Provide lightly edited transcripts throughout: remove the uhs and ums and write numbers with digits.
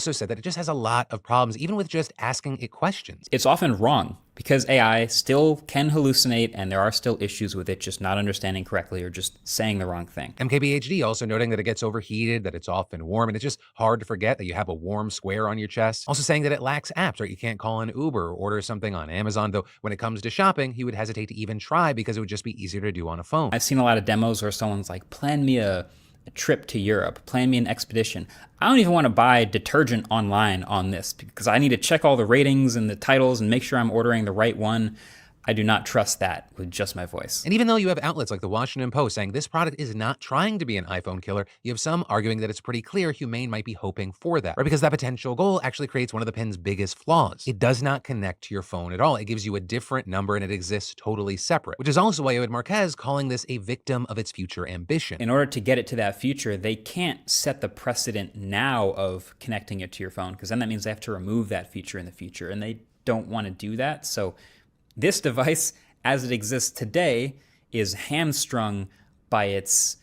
Also said that it just has a lot of problems, even with just asking it questions. It's often wrong because AI still can hallucinate and there are still issues with it just not understanding correctly or just saying the wrong thing. MKBHD also noting that it gets overheated, that it's often warm, and it's just hard to forget that you have a warm square on your chest. Also saying that it lacks apps, right? You can't call an Uber or order something on Amazon, though when it comes to shopping, he would hesitate to even try because it would just be easier to do on a phone. I've seen a lot of demos where someone's like, plan me a trip to Europe, plan me an expedition. I don't even want to buy detergent online on this because I need to check all the ratings and the titles and make sure I'm ordering the right one. I do not trust that with just my voice. And even though you have outlets like the Washington Post saying this product is not trying to be an iPhone killer, you have some arguing that it's pretty clear Humane might be hoping for that, right? Because that potential goal actually creates one of the pin's biggest flaws. It does not connect to your phone at all. It gives you a different number and it exists totally separate, which is also why you had Marquez calling this a victim of its future ambition. In order to get it to that future, they can't set the precedent now of connecting it to your phone because then that means they have to remove that feature in the future and they don't want to do that. So this device, as it exists today, is hamstrung by its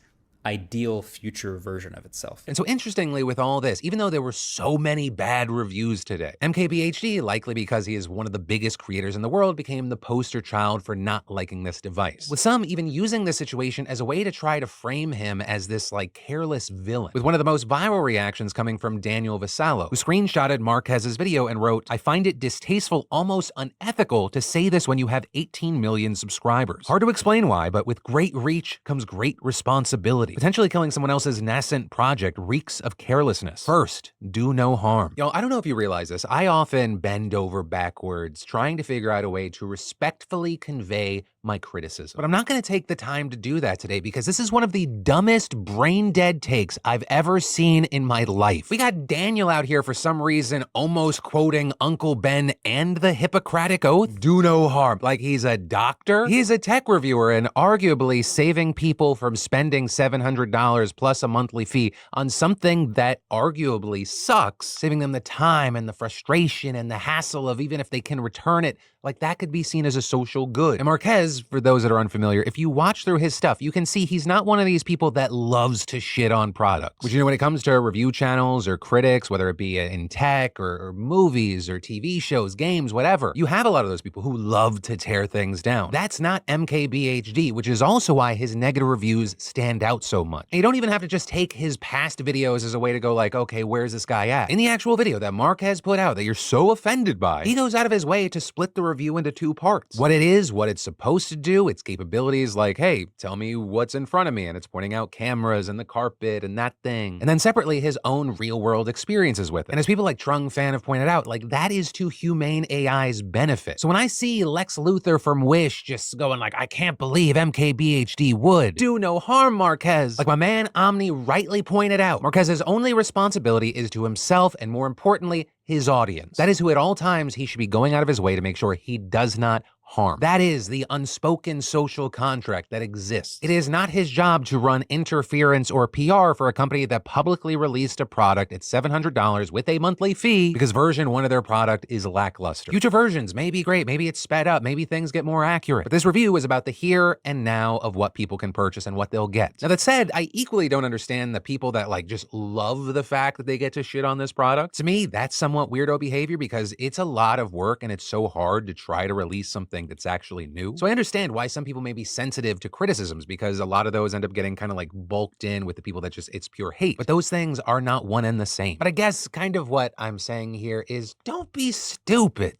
ideal future version of itself. And so interestingly with all this, even though there were so many bad reviews today, MKBHD, likely because he is one of the biggest creators in the world, became the poster child for not liking this device. With some even using this situation as a way to try to frame him as this like careless villain. With one of the most viral reactions coming from Daniel Vasallo, who screenshotted Marquez's video and wrote, "I find it distasteful, almost unethical to say this when you have 18 million subscribers. Hard to explain why, but with great reach comes great responsibility. Potentially killing someone else's nascent project reeks of carelessness. First, do no harm." Y'all, I don't know if you realize this. I often bend over backwards trying to figure out a way to respectfully convey my criticism. But I'm not going to take the time to do that today because this is one of the dumbest brain-dead takes I've ever seen in my life. We got Daniel out here for some reason almost quoting Uncle Ben and the Hippocratic Oath. Do no harm. Like he's a doctor? He's a tech reviewer and arguably saving people from spending $700 plus a monthly fee on something that arguably sucks, saving them the time and the frustration and the hassle of even if they can return it, like that could be seen as a social good. And Marquez, for those that are unfamiliar, if you watch through his stuff, you can see he's not one of these people that loves to shit on products. Which, you know, when it comes to review channels or critics, whether it be in tech or movies or TV shows, games, whatever, you have a lot of those people who love to tear things down. That's not MKBHD, which is also why his negative reviews stand out so much. And you don't even have to just take his past videos as a way to go like, okay, where's this guy at? In the actual video that Marquez put out that you're so offended by, he goes out of his way to split the review into two parts. What it is, what it's supposed to do, its capabilities, like, hey, tell me what's in front of me, and it's pointing out cameras and the carpet and that thing. And then separately, his own real-world experiences with it. And as people like Trung Fan have pointed out, like, that is to Humane AI's benefit. So when I see Lex Luthor from Wish just going like, I can't believe MKBHD would do no harm, Marquez, like my man Omni rightly pointed out, Marquez's only responsibility is to himself and, more importantly, his audience. That is who at all times he should be going out of his way to make sure he does not harm. That is the unspoken social contract that exists. It is not his job to run interference or PR for a company that publicly released a product at $700 with a monthly fee because version 1 of their product is lackluster. Future versions may be great, maybe it's sped up, maybe things get more accurate. But this review is about the here and now of what people can purchase and what they'll get. Now that said, I equally don't understand the people that like just love the fact that they get to shit on this product. To me, that's somewhat weirdo behavior because it's a lot of work and it's so hard to try to release something that's actually new. So I understand why some people may be sensitive to criticisms because a lot of those end up getting kind of like bulked in with the people that just, it's pure hate. But those things are not one and the same. But I guess kind of what I'm saying here is don't be stupid.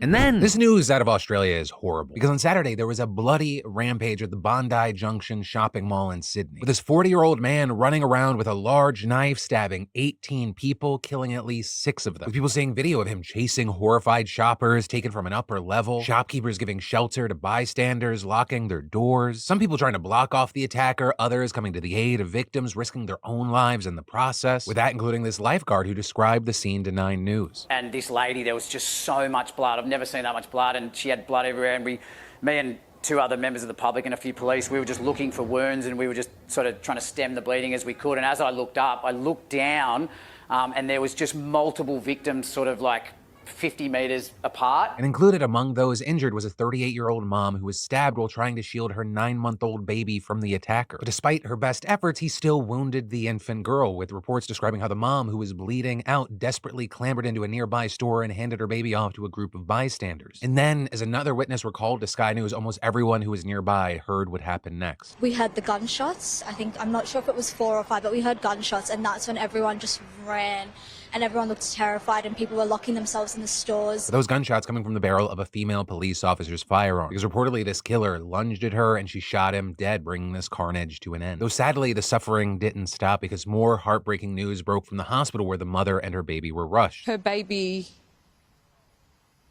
And then this news out of Australia is horrible because on Saturday there was a bloody rampage at the Bondi Junction shopping mall in Sydney with this 40-year-old man running around with a large knife stabbing 18 people, killing at least 6 of them. With people seeing video of him chasing horrified shoppers taken from an upper level, shopkeepers giving shelter to bystanders, locking their doors, some people trying to block off the attacker, others coming to the aid of victims, risking their own lives in the process, with that including this lifeguard who described the scene to 9 News. And this lady, there was just so much blood. I've never seen that much blood, and she had blood everywhere, and me and 2 other members of the public and a few police, we were just looking for wounds, and we were just sort of trying to stem the bleeding as we could. And as I looked up, I looked down, and there was just multiple victims sort of like 50 meters apart. And included among those injured was a 38-year-old mom who was stabbed while trying to shield her 9-month-old baby from the attacker. But despite her best efforts, he still wounded the infant girl, with reports describing how the mom, who was bleeding out, desperately clambered into a nearby store and handed her baby off to a group of bystanders. And then, as another witness recalled to Sky News, almost everyone who was nearby heard what happened next. We heard the gunshots. I'm not sure if it was 4 or 5, but we heard gunshots, and that's when everyone just ran. And everyone looked terrified, and people were locking themselves in the stores. Those gunshots coming from the barrel of a female police officer's firearm, because reportedly this killer lunged at her and she shot him dead, bringing this carnage to an end. Though sadly, the suffering didn't stop, because more heartbreaking news broke from the hospital where the mother and her baby were rushed. Her baby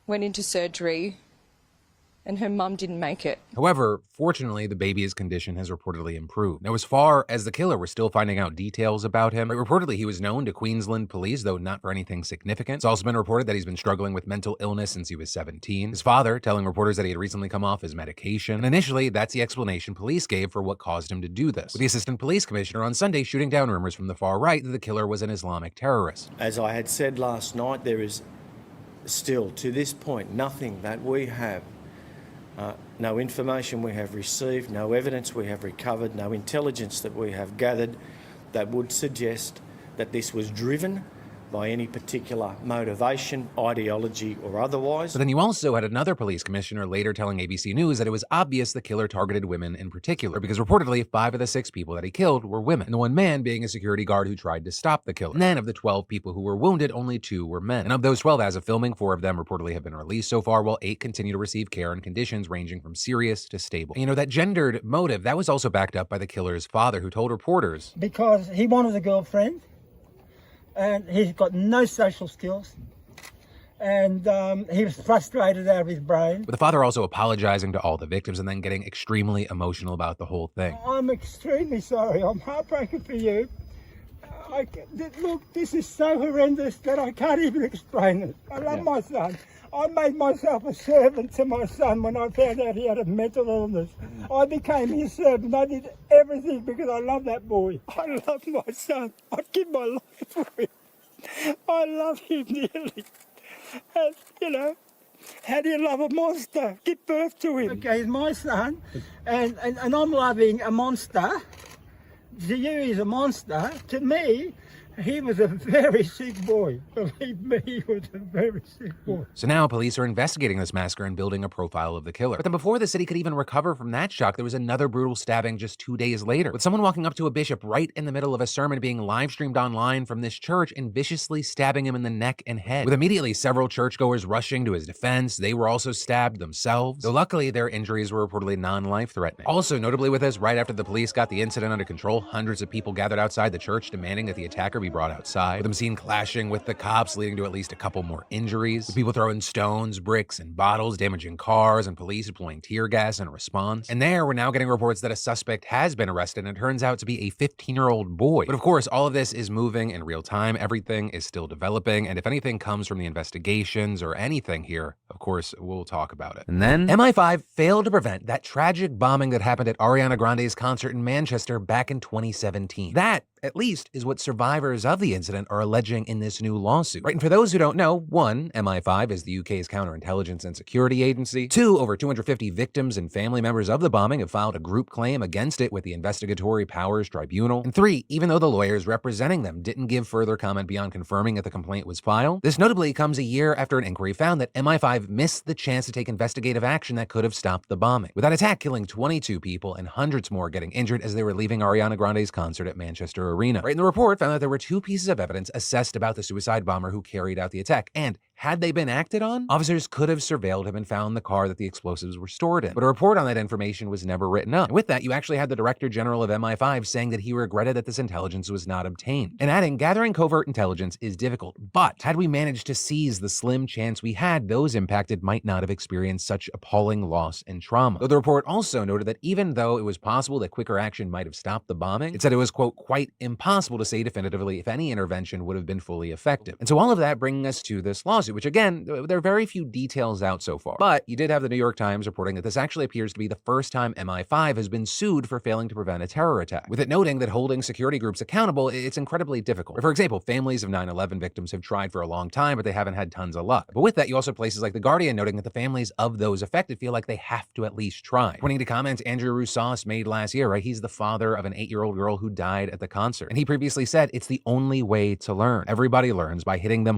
went into surgery and her mum didn't make it. However, fortunately, the baby's condition has reportedly improved. Now, as far as the killer, we're still finding out details about him. But reportedly, he was known to Queensland police, though not for anything significant. It's also been reported that he's been struggling with mental illness since he was 17. His father telling reporters that he had recently come off his medication. And initially, that's the explanation police gave for what caused him to do this, with the assistant police commissioner on Sunday shooting down rumors from the far right that the killer was an Islamic terrorist. As I had said last night, there is still, to this point, nothing that we have, no information we have received, no evidence we have recovered, no intelligence that we have gathered that would suggest that this was driven by any particular motivation, ideology, or otherwise. But then you also had another police commissioner later telling ABC News that it was obvious the killer targeted women in particular, because reportedly 5 of the 6 people that he killed were women, and the one man being a security guard who tried to stop the killer. And then of the 12 people who were wounded, only 2 were men. And of those 12, as of filming, 4 of them reportedly have been released so far, while 8 continue to receive care in conditions ranging from serious to stable. And that gendered motive, that was also backed up by the killer's father, who told reporters, because he wanted a girlfriend, and he's got no social skills, and he was frustrated out of his brain. with the father also apologizing to all the victims and then getting extremely emotional about the whole thing. I'm extremely sorry. I'm heartbroken for you. Look, this is so horrendous that I can't even explain it. I love my son. I made myself a servant to my son when I found out he had a mental illness. I became his servant. I did everything because I love that boy. I love my son. I'd give my life for him. I love him dearly. And, how do you love a monster? Give birth to him. Okay, he's my son, and I'm loving a monster. To you, he's a monster. To me, he was a very sick boy. Believe me, he was a very sick boy. So now police are investigating this massacre and building a profile of the killer. But then before the city could even recover from that shock, there was another brutal stabbing just 2 days later, with someone walking up to a bishop right in the middle of a sermon being live streamed online from this church and viciously stabbing him in the neck and head. With immediately several churchgoers rushing to his defense, they were also stabbed themselves, though luckily their injuries were reportedly non-life-threatening. Also notably with this, right after the police got the incident under control, hundreds of people gathered outside the church demanding that the attacker be brought outside, with them seen clashing with the cops, leading to at least a couple more injuries, with people throwing stones, bricks, and bottles, damaging cars, and police deploying tear gas in response. And there, we're now getting reports that a suspect has been arrested, and it turns out to be a 15-year-old boy. But of course, all of this is moving in real time. Everything is still developing, and if anything comes from the investigations or anything here, of course, we'll talk about it. And then, MI5 failed to prevent that tragic bombing that happened at Ariana Grande's concert in Manchester back in 2017. That, at least, is what survivors of the incident are alleging in this new lawsuit. Right, and for those who don't know, 1, MI5 is the UK's counterintelligence and security agency. 2, over 250 victims and family members of the bombing have filed a group claim against it with the Investigatory Powers Tribunal. And 3, even though the lawyers representing them didn't give further comment beyond confirming that the complaint was filed, this notably comes a year after an inquiry found that MI5 missed the chance to take investigative action that could have stopped the bombing, with that attack killing 22 people and hundreds more getting injured as they were leaving Ariana Grande's concert at Manchester Arena. Right, and the report found that there were 2 pieces of evidence assessed about the suicide bomber who carried out the attack, and had they been acted on, officers could have surveilled him and found the car that the explosives were stored in. But a report on that information was never written up. And with that, you actually had the Director General of MI5 saying that he regretted that this intelligence was not obtained, and adding, gathering covert intelligence is difficult, but had we managed to seize the slim chance we had, those impacted might not have experienced such appalling loss and trauma. Though the report also noted that even though it was possible that quicker action might have stopped the bombing, it said it was, quote, quite impossible to say definitively if any intervention would have been fully effective. And so all of that bringing us to this lawsuit, lawsuit, which again, there are very few details out so far. But you did have the New York Times reporting that this actually appears to be the first time MI5 has been sued for failing to prevent a terror attack, with it noting that holding security groups accountable, it's incredibly difficult. For example, families of 9/11 victims have tried for a long time, but they haven't had tons of luck. But with that, you also have places like The Guardian noting that the families of those affected feel like they have to at least try. Pointing to comments Andrew Roussos made last year, right? He's the father of an 8-year-old girl who died at the concert. And he previously said, it's the only way to learn. Everybody learns by hitting them